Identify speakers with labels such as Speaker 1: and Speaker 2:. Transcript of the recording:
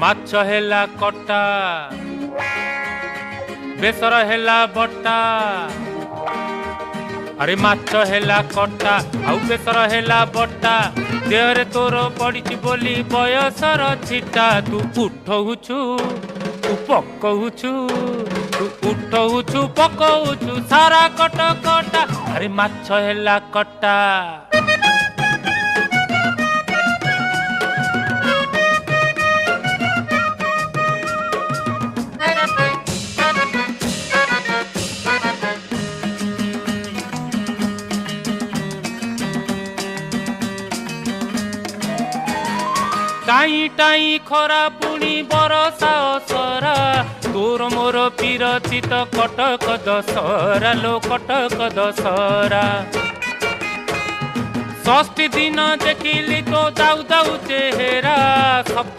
Speaker 1: ମାଛ ହେଲା କଟା ବେସର ହେଲା ବଟା अरे माछ हेला कटा आउ बेसर हेला बटा देहरे तोर पड़ी बोली बयसर छिटा तू उठौछु तू पकौछु तू उठौछु पकौछु सारा कट कटा अरे माछ हेला कटा टाई टाई खरा पुणी बरसा असरा तोर मोर पीरती तो कटक दशहरा लो कटक दशहरा षष्ठी दिन देखिली तो दाऊ दाऊ चेहरा सप्तमी